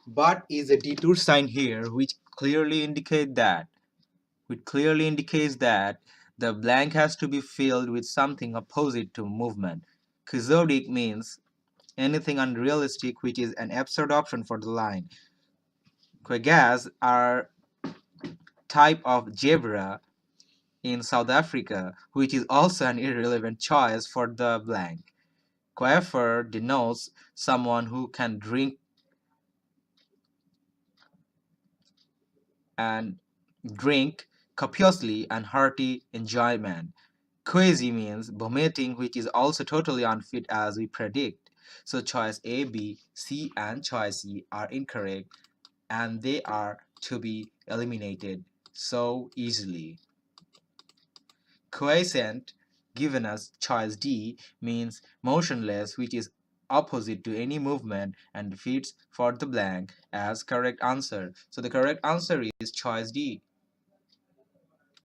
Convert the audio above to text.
but is a detour sign here which clearly indicates that the blank has to be filled with something opposite to movement. Quixotic means anything unrealistic which is an absurd option for the line. Quaggas are type of zebra in South Africa, which is also an irrelevant choice for the blank. Coiffeur denotes someone who can drink and drink copiously and hearty enjoyment. Quasi means vomiting, which is also totally unfit as we predict. So choice A, B, C, and choice E are incorrect, and they are to be eliminated so easily. Quiescent, given as choice D, means motionless, which is opposite to any movement and fits for the blank as correct answer. So the correct answer is choice D.